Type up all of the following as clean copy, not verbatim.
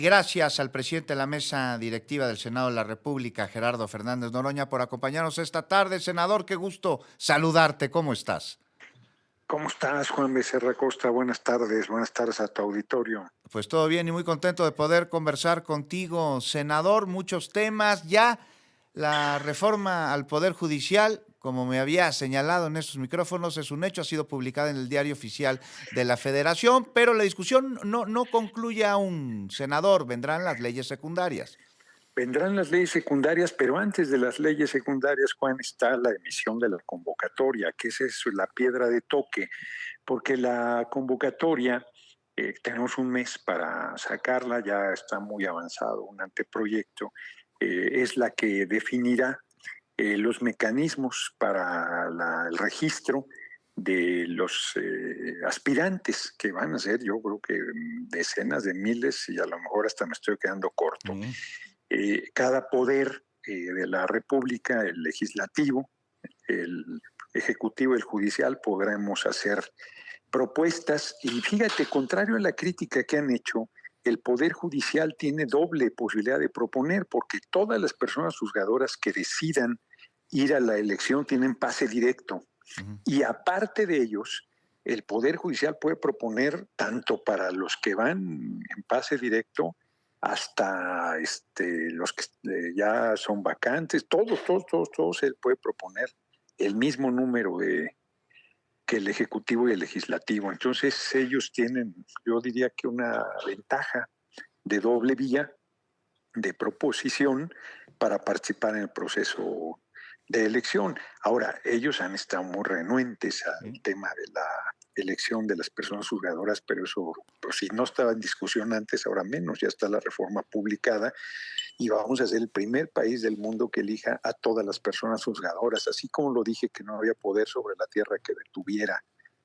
Gracias al presidente de la mesa directiva del Senado de la República, Gerardo Fernández Noroña, por acompañarnos esta tarde. Senador, qué gusto saludarte. ¿Cómo estás? ¿Cómo estás, Juan Becerra Costa? Buenas tardes a tu auditorio. Pues todo bien y muy contento de poder conversar contigo, senador. Muchos temas. Ya la reforma al Poder Judicial, como me había señalado en estos micrófonos, es un hecho, ha sido publicada en el Diario Oficial de la Federación, pero la discusión no concluye aún, senador. Vendrán las leyes secundarias. Vendrán las leyes secundarias, pero antes de las leyes secundarias, Juan, está la emisión de la convocatoria, que esa es la piedra de toque, porque la convocatoria, tenemos un mes para sacarla, ya está muy avanzado un anteproyecto, es la que definirá los mecanismos para el registro de los aspirantes, que van a ser, yo creo que decenas de miles, y a lo mejor hasta me estoy quedando corto. Mm. Cada poder de la República, el legislativo, el ejecutivo y el judicial, podremos hacer propuestas. Y fíjate, contrario a la crítica que han hecho, el Poder Judicial tiene doble posibilidad de proponer, porque todas las personas juzgadoras que decidan ir a la elección tienen pase directo. Ujú. Y aparte de ellos, el Poder Judicial puede proponer tanto para los que van en pase directo hasta los que ya son vacantes, todos, él puede proponer el mismo número que el Ejecutivo y el Legislativo. Entonces ellos tienen, yo diría que una ventaja de doble vía de proposición para participar en el proceso de elección. Ahora, ellos han estado muy renuentes al Sí. tema de la elección de las personas juzgadoras, pero eso, pues si no estaba en discusión antes, ahora menos, ya está la reforma publicada y vamos a ser el primer país del mundo que elija a todas las personas juzgadoras, así como lo dije que no había poder sobre la tierra que detuviera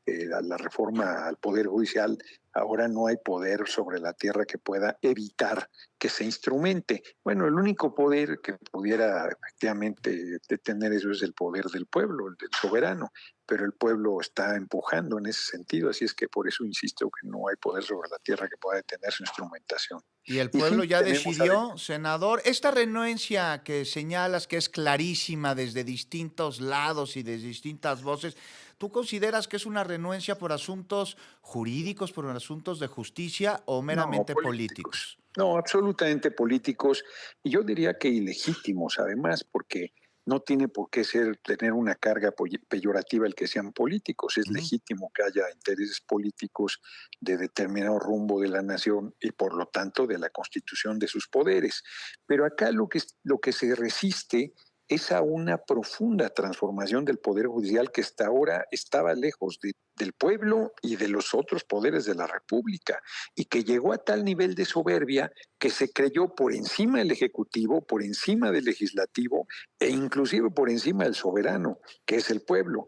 la reforma al Poder Judicial, ahora no hay poder sobre la tierra que pueda evitar que se instrumente. Bueno, el único poder que pudiera efectivamente detener eso es el poder del pueblo, el del soberano, pero el pueblo está empujando en ese sentido, así es que por eso insisto que no hay poder sobre la tierra que pueda detener su instrumentación. Y el Y pueblo sí, ya tenemos además. decidió, senador, esta renuencia que señalas que es clarísima desde distintos lados y desde distintas voces, ¿tú consideras que es una renuencia por asuntos jurídicos, por asuntos de justicia o No, meramente políticos. políticos? No, absolutamente políticos. Y yo diría que ilegítimos, además, porque no tiene por qué tener una carga peyorativa el que sean políticos. Es Ujú. legítimo que haya intereses políticos de determinado rumbo de la nación y por lo tanto de la constitución de sus poderes. Pero acá lo que se resiste es a una profunda transformación del Poder Judicial que hasta ahora estaba lejos del pueblo y de los otros poderes de la República y que llegó a tal nivel de soberbia que se creyó por encima del Ejecutivo, por encima del Legislativo e inclusive por encima del soberano, que es el pueblo,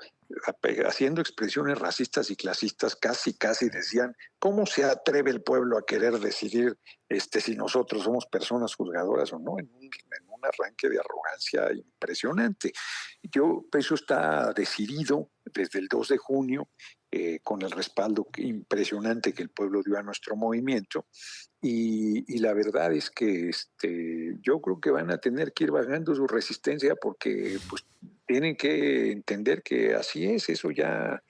haciendo expresiones racistas y clasistas, casi decían, ¿cómo se atreve el pueblo a querer decidir si nosotros somos personas juzgadoras o no? En un arranque de arrogancia impresionante. Eso está decidido desde el 2 de junio, con el respaldo impresionante que el pueblo dio a nuestro movimiento. Y la verdad es que yo creo que van a tener que ir bajando su resistencia porque pues, tienen que entender que así es, eso ya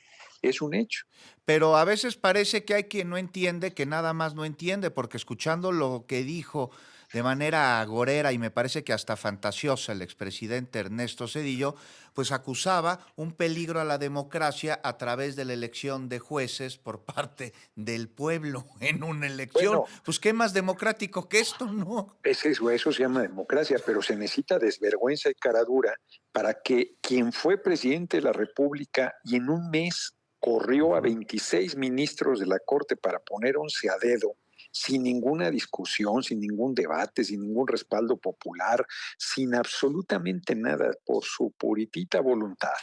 es un hecho. Pero a veces parece que hay quien no entiende, que nada más no entiende, porque escuchando lo que dijo de manera agorera y me parece que hasta fantasiosa el expresidente Ernesto Zedillo, pues acusaba un peligro a la democracia a través de la elección de jueces por parte del pueblo en una elección. Bueno, Pues qué más democrático que esto, ¿no? eso se llama democracia, pero se necesita desvergüenza y caradura para que quien fue presidente de la República y en un mes corrió a Ujú. 26 ministros de la Corte para poner 11 a dedo, sin ninguna discusión, sin ningún debate, sin ningún respaldo popular, sin absolutamente nada, por su puritita voluntad.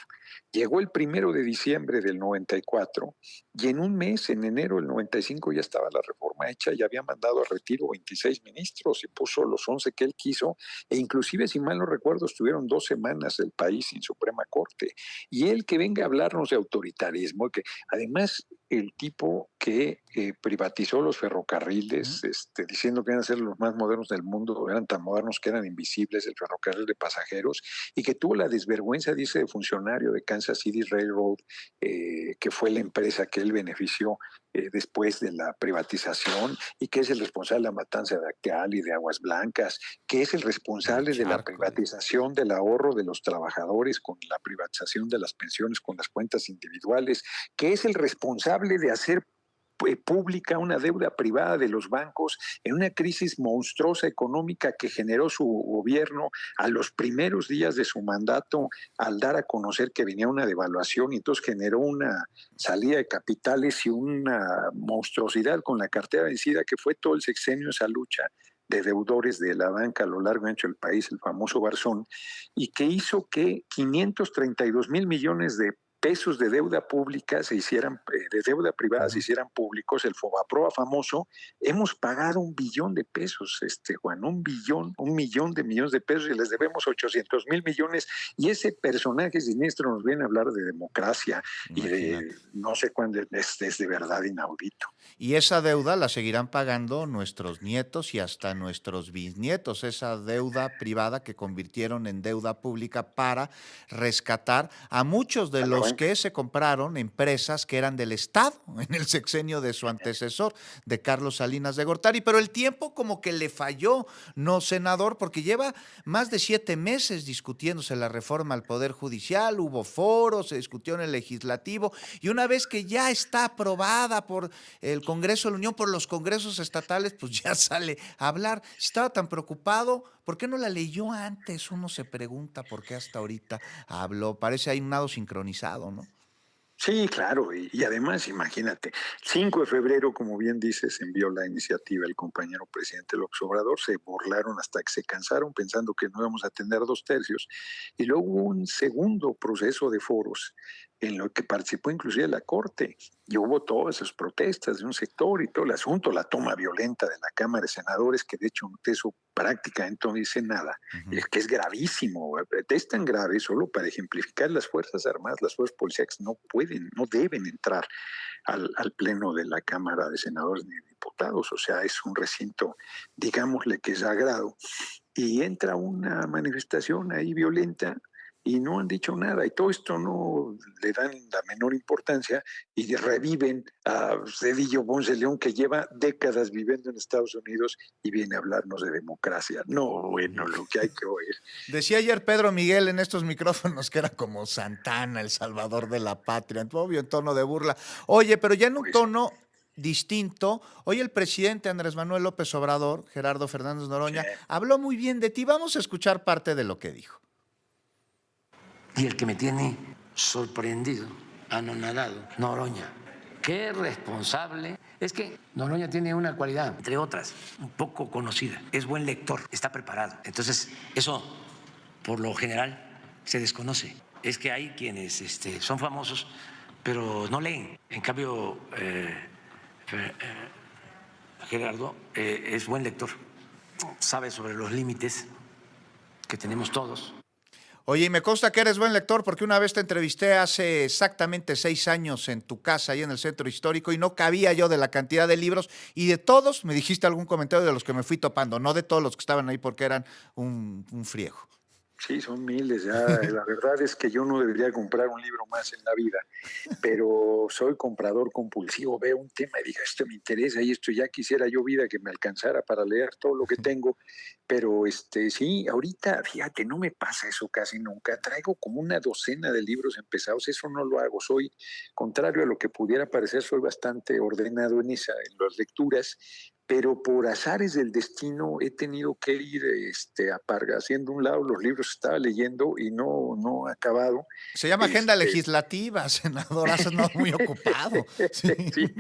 Llegó el 1 de diciembre del 94 y en un mes, en enero del 95, ya estaba la reforma hecha y había mandado a retiro 26 ministros y puso los 11 que él quiso, e inclusive, si mal no recuerdo, estuvieron 2 semanas el país sin Suprema Corte. Y él que venga a hablarnos de autoritarismo, que además el tipo que privatizó los ferrocarriles, diciendo que iban a ser los más modernos del mundo, eran tan modernos que eran invisibles, el ferrocarril de pasajeros, y que tuvo la desvergüenza, dice, de funcionario de Kansas City Railroad, que fue la empresa que él benefició después de la privatización, y que es el responsable de la matanza de Acteal y de Aguas Blancas, que es el responsable de la privatización del ahorro de los trabajadores, con la privatización de las pensiones, con las cuentas individuales, que es el responsable de hacer pública una deuda privada de los bancos en una crisis monstruosa económica que generó su gobierno a los primeros días de su mandato, al dar a conocer que venía una devaluación, y entonces generó una salida de capitales y una monstruosidad con la cartera vencida, que fue todo el sexenio esa lucha de deudores de la banca a lo largo y ancho del país, el famoso Barzón, y que hizo que 532 mil millones de pesos de deuda pública de deuda privada se hicieran públicos, el Fobaproa famoso. Hemos pagado 1 billón de pesos, Juan, 1 millón de millones de pesos, y les debemos 800 mil millones, y ese personaje siniestro nos viene a hablar de democracia. Imagínate. Y de no sé cuándo, es de verdad inaudito. Y esa deuda la seguirán pagando nuestros nietos y hasta nuestros bisnietos, esa deuda privada que convirtieron en deuda pública para rescatar a muchos de los que se compraron empresas que eran del Estado en el sexenio de su antecesor, de Carlos Salinas de Gortari. Pero el tiempo como que le falló, ¿no, senador? Porque lleva más de 7 meses discutiéndose la reforma al Poder Judicial, hubo foros, se discutió en el Legislativo, y una vez que ya está aprobada por el Congreso de la Unión, por los congresos estatales, pues ya sale a hablar. Si estaba tan preocupado, ¿por qué no la leyó antes? Uno se pregunta por qué hasta ahorita habló. Parece hay un nado sincronizado, ¿no? Sí, claro, y además, imagínate, 5 de febrero, como bien dices, envió la iniciativa el compañero presidente López Obrador, se burlaron hasta que se cansaron pensando que no íbamos a tener 2 tercios, y luego hubo un segundo proceso de foros en lo que participó inclusive la Corte, y hubo todas esas protestas de un sector y todo el asunto, la toma violenta de la Cámara de Senadores, que de hecho de eso prácticamente no dice nada, es que es gravísimo, es tan grave, solo para ejemplificar: las Fuerzas Armadas, las Fuerzas Policiales no deben entrar al pleno de la Cámara de Senadores ni de Diputados, o sea, es un recinto, digámosle, que es sagrado, y entra una manifestación ahí violenta y no han dicho nada, y todo esto no le dan la menor importancia, y reviven a Cedillo Ponce León, que lleva décadas viviendo en Estados Unidos y viene a hablarnos de democracia. No, bueno, lo que hay que oír. Decía ayer Pedro Miguel en estos micrófonos que era como Santana, el salvador de la patria, obvio en tono de burla. Oye, pero ya en un tono distinto, hoy el presidente Andrés Manuel López Obrador, Gerardo Fernández Noroña, habló muy bien de ti. Vamos a escuchar parte de lo que dijo. Y el que me tiene sorprendido, anonadado, Noroña. Qué responsable. Es que Noroña tiene una cualidad, entre otras, un poco conocida. Es buen lector, está preparado. Entonces, eso, por lo general, se desconoce. Es que hay quienes son famosos, pero no leen. En cambio, Gerardo es buen lector. Sabe sobre los límites que tenemos todos. Oye, y me consta que eres buen lector, porque una vez te entrevisté hace exactamente 6 años en tu casa, ahí en el Centro Histórico, y no cabía yo de la cantidad de libros, y de todos me dijiste algún comentario de los que me fui topando, no de todos los que estaban ahí porque eran un friego. Sí, son miles ya. La verdad es que yo no debería comprar un libro más en la vida, pero soy comprador compulsivo. Veo un tema y digo, esto me interesa y esto ya quisiera yo vida que me alcanzara para leer todo lo que tengo. Pero sí, ahorita, fíjate, no me pasa eso casi nunca. Traigo como una docena de libros empezados. Eso no lo hago. Soy, contrario a lo que pudiera parecer, soy bastante ordenado en las lecturas. Pero por azares del destino he tenido que ir haciendo un lado los libros que estaba leyendo y no he acabado. Se llama agenda legislativa, senador, has andado muy ocupado. Sí.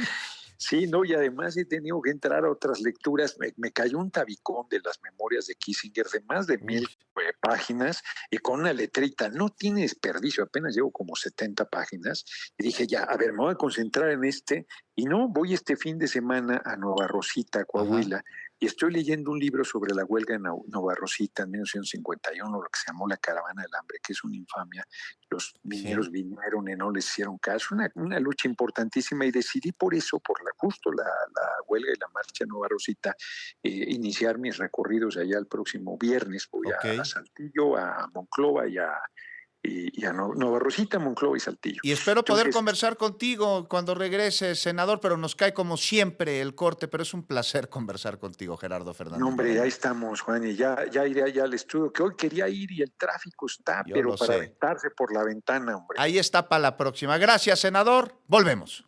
Sí, no, y además he tenido que entrar a otras lecturas. Me cayó un tabicón de las memorias de Kissinger de más de 1000 Uy, páginas y con una letrita. No tiene desperdicio, apenas llevo como 70 páginas. Y dije, ya, a ver, me voy a concentrar en este. Y no, voy este fin de semana a Nueva Rosita, ajá, Coahuila, y estoy leyendo un libro sobre la huelga en Nueva Rosita en 1951, lo que se llamó la Caravana del Hambre, que es una infamia. Los sí. mineros vinieron y no les hicieron caso, una lucha importantísima, y decidí por eso, por justo la huelga y la marcha Nueva Rosita, iniciar mis recorridos allá el próximo viernes. Voy Ok. a Saltillo, a Monclova y a Nueva Rosita, Monclova y Saltillo. Y espero poder Entonces, conversar contigo cuando regreses, senador, pero nos cae como siempre el corte, pero es un placer conversar contigo, Gerardo no, Fernández hombre, ahí Noroña. estamos, Juan, y ya iré allá al estudio, que hoy quería ir y el tráfico está, Yo pero lo para sé. aventarse por la ventana, hombre. Ahí está para la próxima. Gracias, senador. Volvemos.